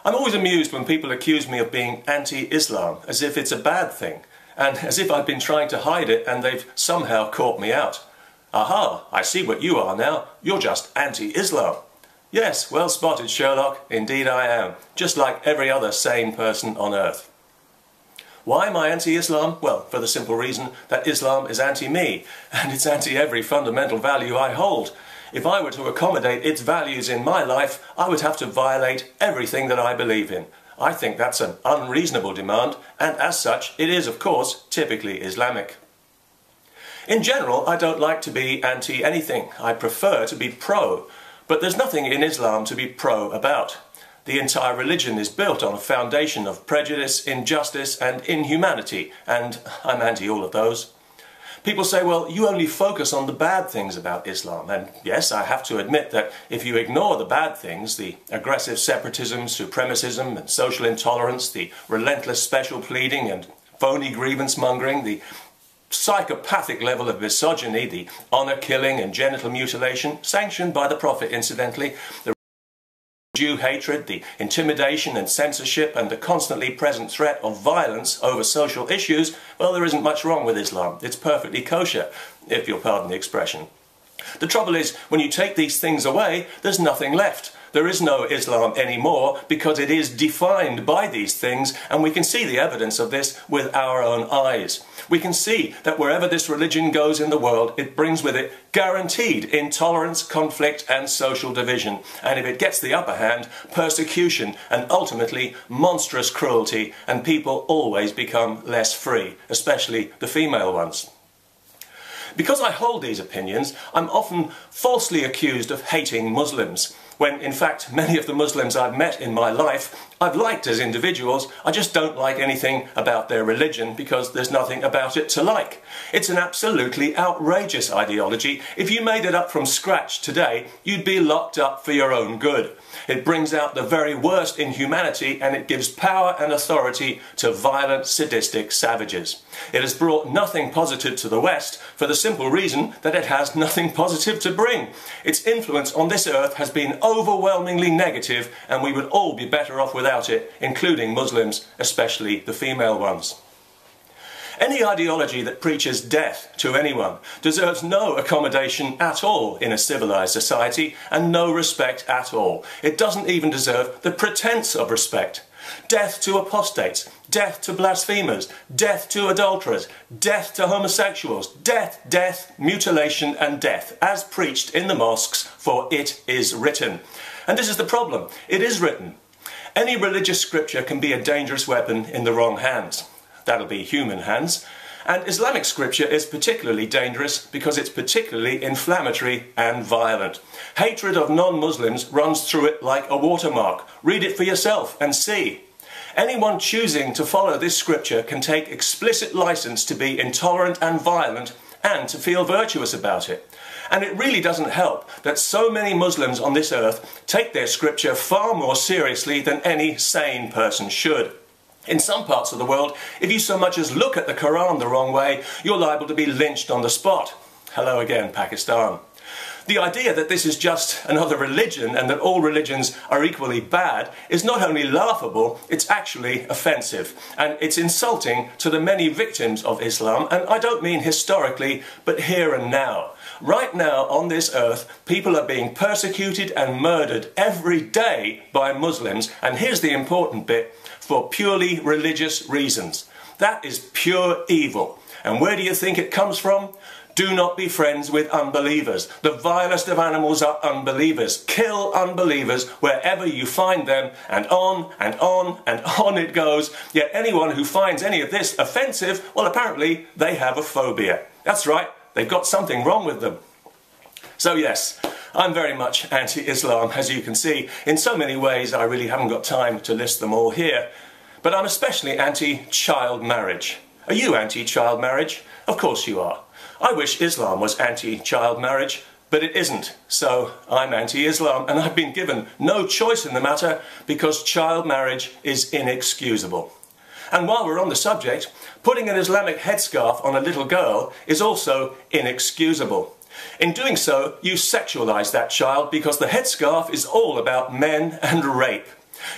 I'm always amused when people accuse me of being anti-Islam, as if it's a bad thing, and as if I've been trying to hide it and they've somehow caught me out. Aha, I see what you are now. You're just anti-Islam. Yes, well spotted, Sherlock. Indeed I am, just like every other sane person on earth. Why am I anti-Islam? Well, for the simple reason that Islam is anti-me, and it's anti-every fundamental value I hold. If I were to accommodate its values in my life, I would have to violate everything that I believe in. I think that's an unreasonable demand, and as such, it is, of course, typically Islamic. In general, I don't like to be anti-anything. I prefer to be pro. But there's nothing in Islam to be pro about. The entire religion is built on a foundation of prejudice, injustice, and inhumanity, and I'm anti all of those. People say, well, you only focus on the bad things about Islam, and yes, I have to admit that if you ignore the bad things, the aggressive separatism, supremacism, and social intolerance, the relentless special pleading and phony grievance mongering, the psychopathic level of misogyny, the honour killing and genital mutilation, sanctioned by the Prophet incidentally, the Jew hatred, the intimidation and censorship, and the constantly present threat of violence over social issues, well, there isn't much wrong with Islam. It's perfectly kosher, if you'll pardon the expression. The trouble is, when you take these things away, there's nothing left. There is no Islam anymore because it is defined by these things, and we can see the evidence of this with our own eyes. We can see that wherever this religion goes in the world, it brings with it guaranteed intolerance, conflict and social division. And if it gets the upper hand, persecution and ultimately monstrous cruelty, and people always become less free, especially the female ones. Because I hold these opinions, I'm often falsely accused of hating Muslims, when in fact many of the Muslims I've met in my life I've liked as individuals. I just don't like anything about their religion because there's nothing about it to like. It's an absolutely outrageous ideology. If you made it up from scratch today, you'd be locked up for your own good. It brings out the very worst in humanity, and it gives power and authority to violent, sadistic savages. It has brought nothing positive to the West for the simple reason that it has nothing positive to bring. Its influence on this earth has been overwhelmingly negative, and we would all be better off without it, including Muslims, especially the female ones. Any ideology that preaches death to anyone deserves no accommodation at all in a civilized society and no respect at all. It doesn't even deserve the pretense of respect. Death to apostates, death to blasphemers, death to adulterers, death to homosexuals, death, death, mutilation and death, as preached in the mosques, for it is written. And this is the problem. It is written. Any religious scripture can be a dangerous weapon in the wrong hands. That'll be human hands. And Islamic scripture is particularly dangerous because it's particularly inflammatory and violent. Hatred of non-Muslims runs through it like a watermark. Read it for yourself and see. Anyone choosing to follow this scripture can take explicit license to be intolerant and violent and to feel virtuous about it. And it really doesn't help that so many Muslims on this earth take their scripture far more seriously than any sane person should. In some parts of the world, if you so much as look at the Quran the wrong way, you're liable to be lynched on the spot. Hello again, Pakistan. The idea that this is just another religion and that all religions are equally bad is not only laughable, it's actually offensive. And it's insulting to the many victims of Islam, and I don't mean historically, but here and now. Right now on this earth, people are being persecuted and murdered every day by Muslims, and here's the important bit, for purely religious reasons. That is pure evil. And where do you think it comes from? Do not be friends with unbelievers. The vilest of animals are unbelievers. Kill unbelievers wherever you find them, and on and on and on it goes. Yet anyone who finds any of this offensive, well, apparently they have a phobia. That's right, they've got something wrong with them. So yes, I'm very much anti-Islam, as you can see. In so many ways, I really haven't got time to list them all here. But I'm especially anti-child marriage. Are you anti-child marriage? Of course you are. I wish Islam was anti-child marriage, but it isn't. So I'm anti-Islam, and I've been given no choice in the matter because child marriage is inexcusable. And while we're on the subject, putting an Islamic headscarf on a little girl is also inexcusable. In doing so, you sexualize that child because the headscarf is all about men and rape.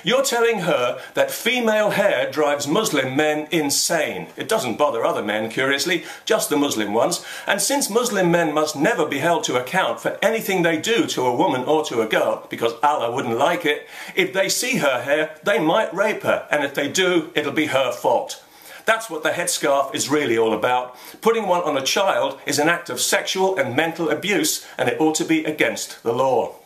You're telling her that female hair drives Muslim men insane. It doesn't bother other men, curiously, just the Muslim ones. And since Muslim men must never be held to account for anything they do to a woman or to a girl, because Allah wouldn't like it, if they see her hair, they might rape her. And if they do, it'll be her fault. That's what the headscarf is really all about. Putting one on a child is an act of sexual and mental abuse, and it ought to be against the law.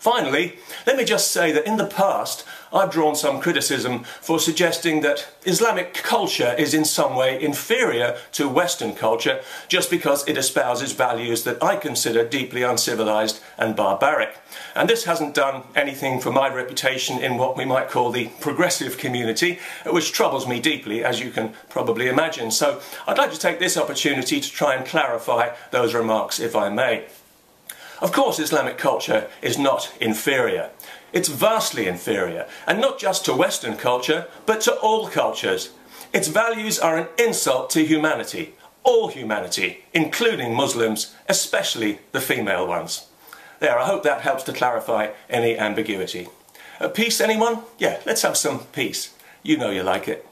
Finally, let me just say that in the past, I've drawn some criticism for suggesting that Islamic culture is in some way inferior to Western culture just because it espouses values that I consider deeply uncivilized and barbaric. And this hasn't done anything for my reputation in what we might call the progressive community, which troubles me deeply, as you can probably imagine. So I'd like to take this opportunity to try and clarify those remarks, if I may. Of course, Islamic culture is not inferior. It's vastly inferior, and not just to Western culture, but to all cultures. Its values are an insult to humanity, all humanity, including Muslims, especially the female ones. There, I hope that helps to clarify any ambiguity. Peace, anyone? Yeah, let's have some peace. You know you like it.